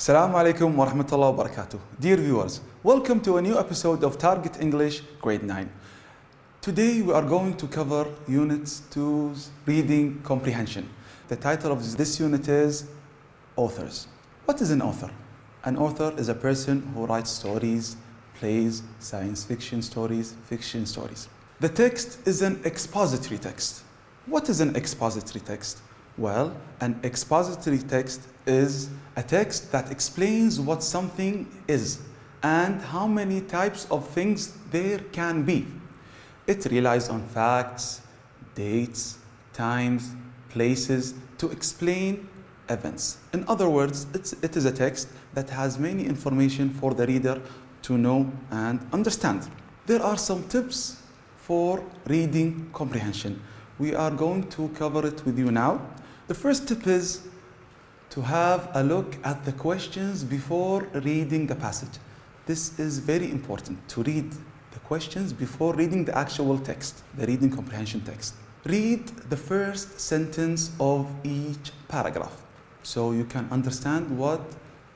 Assalamu alaikum wa rahmatullahi wa barakatuh. Dear viewers, welcome to a new episode of Target English Grade 9. Today we are going to cover Unit 2's Reading Comprehension. The title of this unit is Authors. What is an author? An author is a person who writes stories, plays, science fiction stories, fiction stories. The text is an expository text. What is an expository text? Well, an expository text is a text that explains what something is and how many types of things there can be. It relies on facts, dates, times, places to explain events. In other words, it is a text that has many information for the reader to know and understand. There are some tips for reading comprehension. We are going to cover it with you now. The first tip is to have a look at the questions before reading the passage. This is very important, to read the questions before reading the actual text, the reading comprehension text. Read the first sentence of each paragraph so you can understand what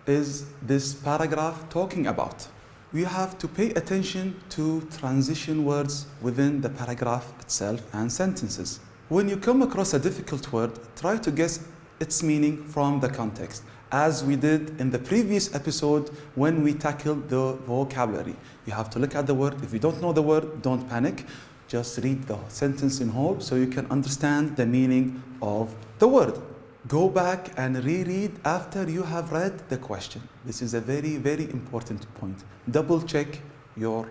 is this paragraph talking about. You have to pay attention to transition words within the paragraph itself and sentences. When you come across a difficult word, try to guess its meaning from the context, as we did in the previous episode when we tackled the vocabulary. You have to look at the word. If you don't know the word, don't panic. Just read the sentence in whole so you can understand the meaning of the word. Go back and reread after you have read the question. This is a very, very important point. Double check your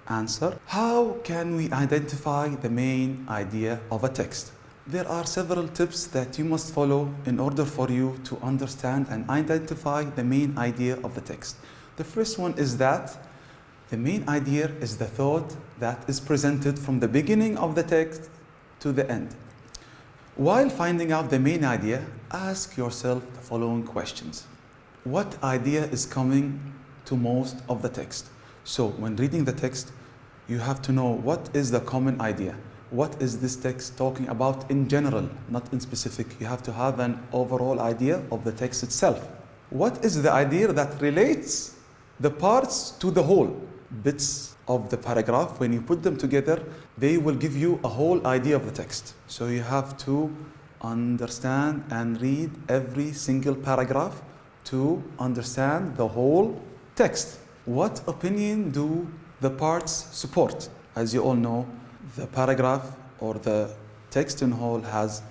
answer. How can we identify the main idea of a text? There are several tips that you must follow in order for you to understand and identify the main idea of the text. The first one is that the main idea is the thought that is presented from the beginning of the text to the end. While finding out the main idea, ask yourself the following questions. What idea is coming to most of the text? So when reading the text, you have to know what is the common idea. What is this text talking about in general, not in specific. You have to have an overall idea of the text itself. What is the idea that relates the parts to the whole? Bits of the paragraph, when you put them together, they will give you a whole idea of the text. So you have to understand and read every single paragraph to understand the whole text. What opinion do the parts support? As you all know, the paragraph or the text in whole has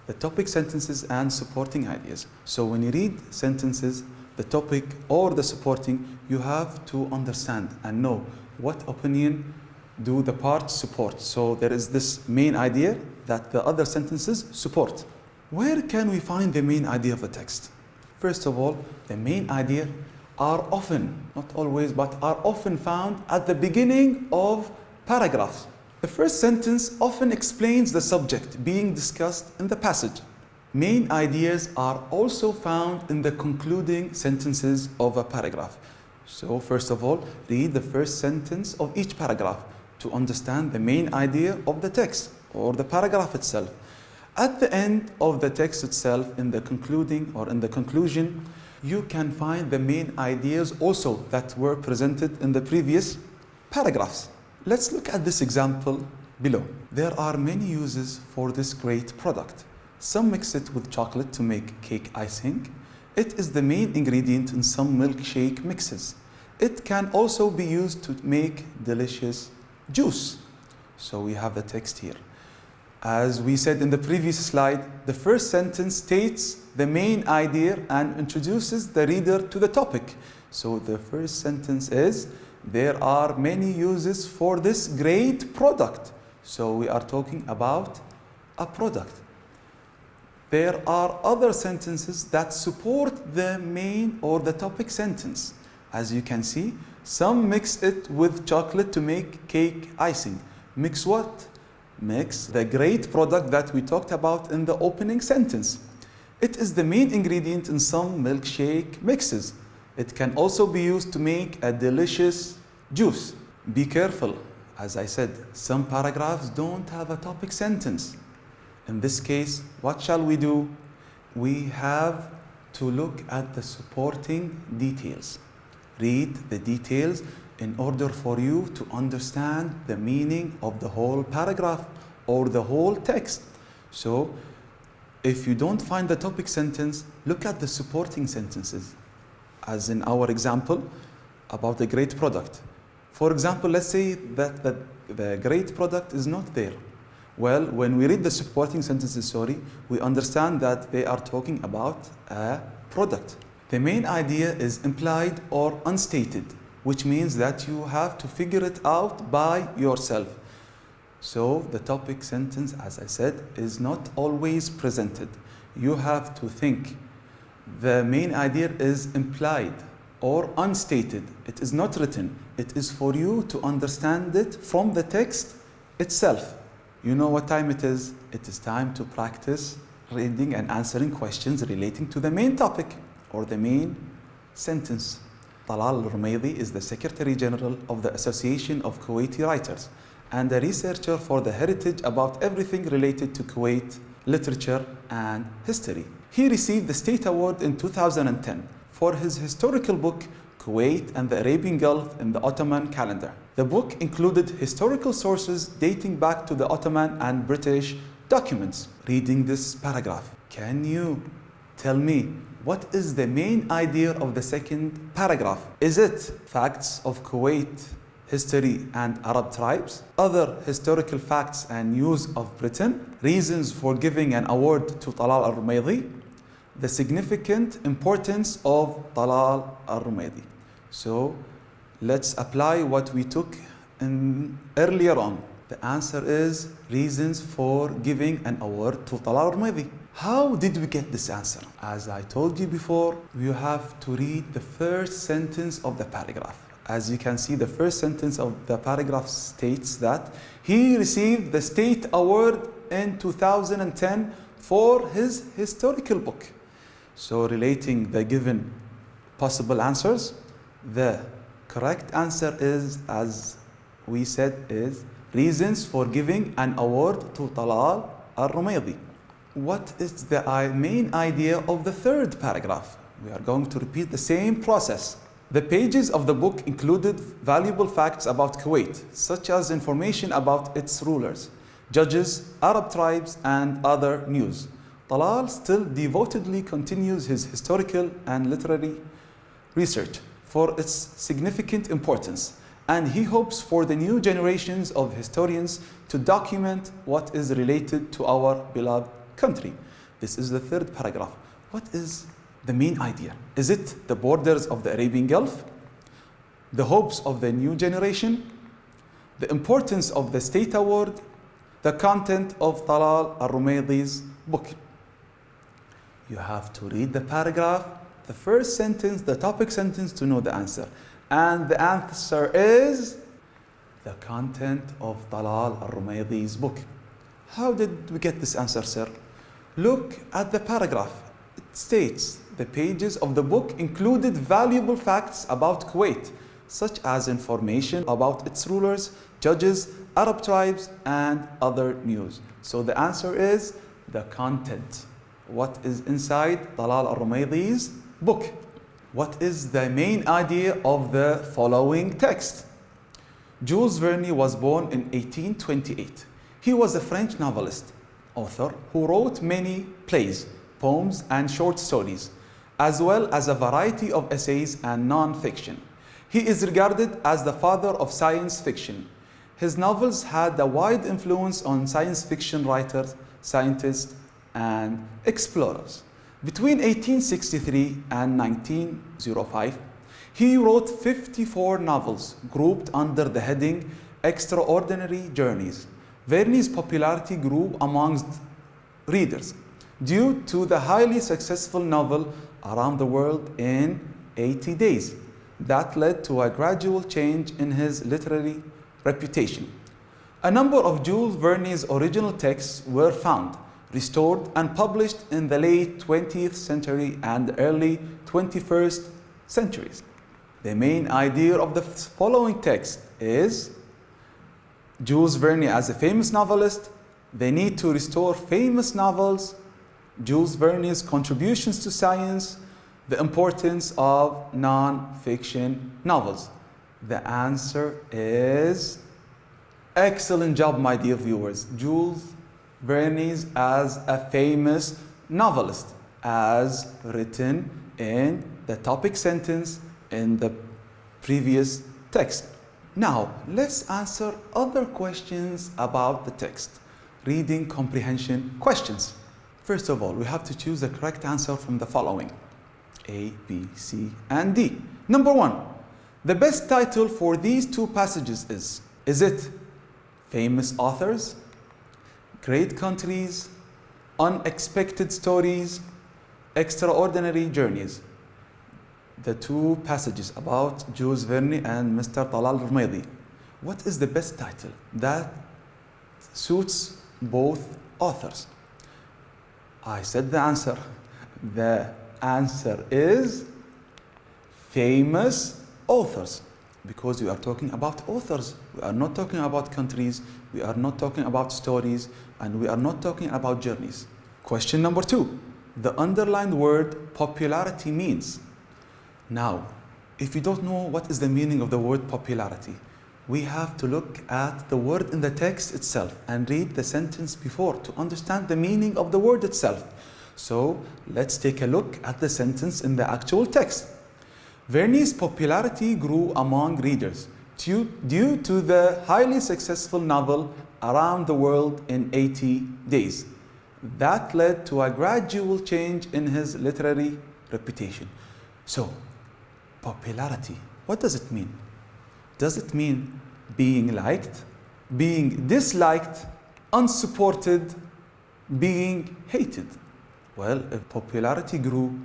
the topic sentences and supporting ideas. So when you read sentences, the topic or the supporting, you have to understand and know what opinion do the parts support. So there is this main idea that the other sentences support. Where can we find the main idea of the text? First of all, the main idea are often, not always, but are often found at the beginning of paragraphs. The first sentence often explains the subject being discussed in the passage. Main ideas are also found in the concluding sentences of a paragraph. So first of all, read the first sentence of each paragraph to understand the main idea of the text or the paragraph itself. At the end of the text itself, in the concluding or in the conclusion, you can find the main ideas also that were presented in the previous paragraphs. Let's look at this example below. There are many uses for this great product. Some mix it with chocolate to make cake icing. It is the main ingredient in some milkshake mixes. It can also be used to make delicious juice. So we have the text here. As we said in the previous slide, the first sentence states the main idea and introduces the reader to the topic. So the first sentence is, there are many uses for this great product. So we are talking about a product. There are other sentences that support the main or the topic sentence. As you can see, some mix it with chocolate to make cake icing. Mix what? Mix the great product that we talked about in the opening sentence. It is the main ingredient in some milkshake mixes. It can also be used to make a delicious juice. Be careful. As I said, some paragraphs don't have a topic sentence. In this case, what shall we do? We have to look at the supporting details. Read the details in order for you to understand the meaning of the whole paragraph or the whole text. So, if you don't find the topic sentence, look at the supporting sentences. As in our example about the great product. For example, let's say that the great product is not there. Well, when we read the supporting sentences, we understand that they are talking about a product. The main idea is implied or unstated, which means that you have to figure it out by yourself. So the topic sentence, as I said, is not always presented. You have to think. The main idea is implied or unstated. It is not written. It is for you to understand it from the text itself. You know what time it is? It is time to practice reading and answering questions relating to the main topic or the main sentence. Talal al-Rumaydi is the Secretary General of the Association of Kuwaiti Writers and a researcher for the heritage about everything related to Kuwait, literature and history. He received the State Award in 2010 for his historical book Kuwait and the Arabian Gulf in the Ottoman Calendar. The book included historical sources dating back to the Ottoman and British documents. Reading this paragraph, can you tell me what is the main idea of the second paragraph? Is it facts of Kuwait, history and Arab tribes, other historical facts and news of Britain, reasons for giving an award to Talal al-Rumaydi, the significant importance of Talal al-Rumaydi? So let's apply what we took earlier on. The answer is reasons for giving an award to Talal al-Rumaydi. How did we get this answer? As I told you before, you have to read the first sentence of the paragraph. As you can see, the first sentence of the paragraph states that he received the State Award in 2010 for his historical book. So relating the given possible answers, the correct answer is, as we said, is reasons for giving an award to Talal al-Rumaydi. What is the main idea of the third paragraph? We are going to repeat the same process. The pages of the book included valuable facts about Kuwait, such as information about its rulers, judges, Arab tribes, and other news. Talal still devotedly continues his historical and literary research for its significant importance, and he hopes for the new generations of historians to document what is related to our beloved country. This is the third paragraph. What is the main idea? Is it the borders of the Arabian Gulf? The hopes of the new generation? The importance of the State Award? The content of Talal al-Rumaydi's book? You have to read the paragraph, the first sentence, the topic sentence to know the answer. And the answer is the content of Talal al-Rumaydi's book. How did we get this answer, sir? Look at the paragraph. It states the pages of the book included valuable facts about Kuwait, such as information about its rulers, judges, Arab tribes, and other news. So the answer is the content. What is inside Talal al-Rumaydi's book? What is the main idea of the following text? Jules Verne was born in 1828. He was a French novelist, author who wrote many plays, poems, and short stories, as well as a variety of essays and non-fiction. He is regarded as the father of science fiction. His novels had a wide influence on science fiction writers, scientists, and explorers. Between 1863 and 1905, he wrote 54 novels grouped under the heading Extraordinary Journeys. Verne's popularity grew amongst readers due to the highly successful novel Around the World in 80 Days that led to a gradual change in his literary reputation. A number of Jules Verne's original texts were found, restored, and published in the late 20th century and early 21st centuries. The main idea of the following text is Jules Verne as a famous novelist, the need to restore famous novels, Jules Verne's contributions to science, the importance of non-fiction novels. The answer is excellent job, my dear viewers. Jules Verne as a famous novelist, as written in the topic sentence in the previous text. Now, let's answer other questions about the text. Reading comprehension questions. First of all, we have to choose the correct answer from the following: A, B, C, and D. Number 1. The best title for these two passages is it famous authors, great countries, unexpected stories, extraordinary journeys? The two passages about Jules Verne and Mr. Talal Rumaydi. What is the best title that suits both authors? I said the answer. The answer is famous authors, because we are talking about authors. We are not talking about countries, we are not talking about stories, and we are not talking about journeys. Question number 2. The underlined word popularity means. Now, if you don't know what is the meaning of the word popularity, we have to look at the word in the text itself and read the sentence before to understand the meaning of the word itself. So let's take a look at the sentence in the actual text. Verne's popularity grew among readers due to the highly successful novel Around the World in 80 Days. That led to a gradual change in his literary reputation. So, popularity, what does it mean? Does it mean being liked, being disliked, unsupported, being hated? Well, if popularity grew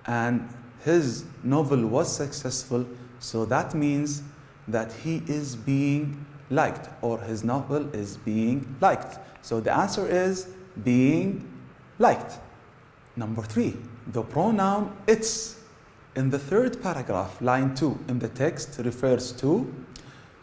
and his novel was successful, so that means that he is being liked, or his novel is being liked. So the answer is being liked. Number 3, the pronoun its in the third paragraph, line 2 in the text refers to.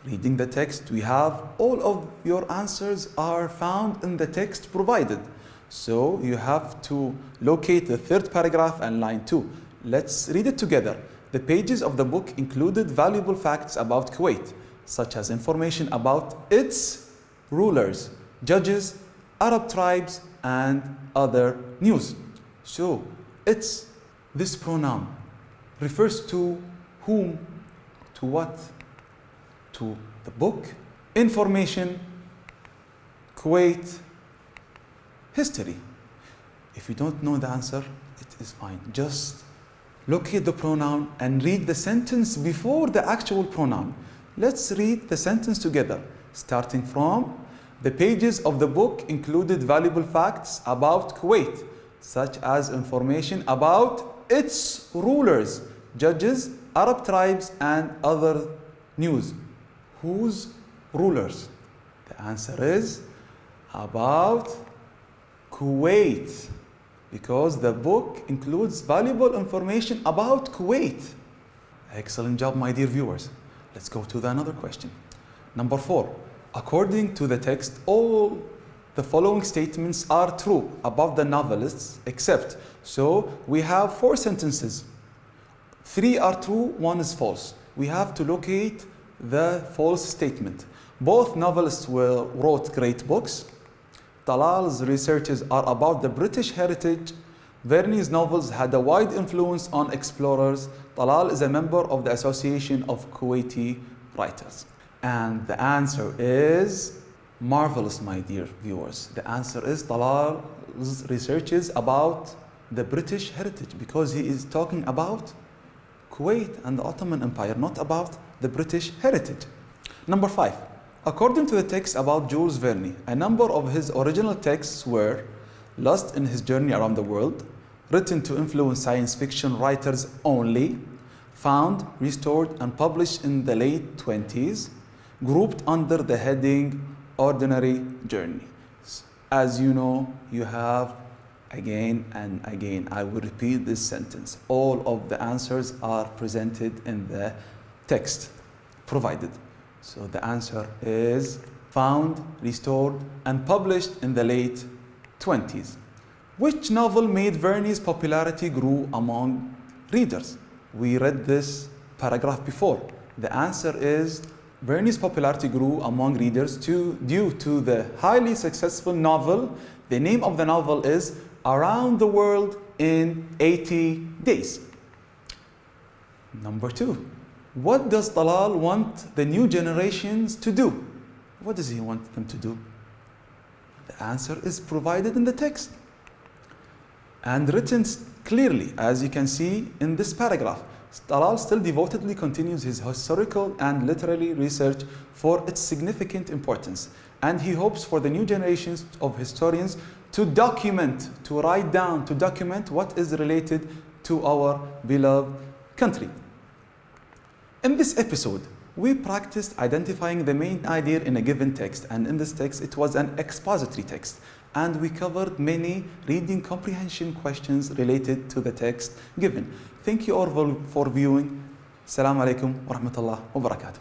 Reading the text, we have all of your answers are found in the text provided. So you have to locate the third paragraph and line 2. Let's read it together. The pages of the book included valuable facts about Kuwait, such as information about its rulers, judges, Arab tribes, and other news. So it's, this pronoun refers to whom, to what? To the book, information, Kuwait, history. If you don't know the answer, it is fine. Just locate the pronoun and read the sentence before the actual pronoun. Let's read the sentence together, starting from the pages of the book included valuable facts about Kuwait, such as information about its rulers, judges, Arab tribes, and other news. Whose rulers? The answer is about Kuwait, because the book includes valuable information about Kuwait. Excellent job, my dear viewers. Let's go to another question. Number 4. According to the text, all the following statements are true about the novelists, except, so we have 4 sentences. 3 are true, 1 is false. We have to locate the false statement. Both novelists wrote great books. Talal's researches are about the British heritage. Verne's novels had a wide influence on explorers. Talal is a member of the Association of Kuwaiti Writers. And the answer is marvelous, my dear viewers. The answer is Talal's researches about the British heritage, because he is talking about Kuwait and the Ottoman Empire, not about the British heritage. Number 5. According to the text about Jules Verne, a number of his original texts were lost in his journey around the world, written to influence science fiction writers only, found, restored, and published in the late 20s, grouped under the heading Ordinary Journey. As you know, you have again and again, I will repeat this sentence. All of the answers are presented in the text provided. So the answer is found, restored, and published in the late 20s. Which novel made Verne's popularity grew among readers. We read this paragraph before. The answer is Bernie's popularity grew among readers due to the highly successful novel. The name of the novel is Around the World in 80 Days. Number 2. What does Talal want the new generations to do? What does he want them to do? The answer is provided in the text and written clearly, as you can see in this paragraph. Talal still devotedly continues his historical and literary research for its significant importance, and he hopes for the new generations of historians to document, to write down, to document what is related to our beloved country. In this episode, we practiced identifying the main idea in a given text, and in this text it was an expository text, and we covered many reading comprehension questions related to the text given. Thank you all for viewing. Assalamu alaikum wa rahmatullah wa barakatuh.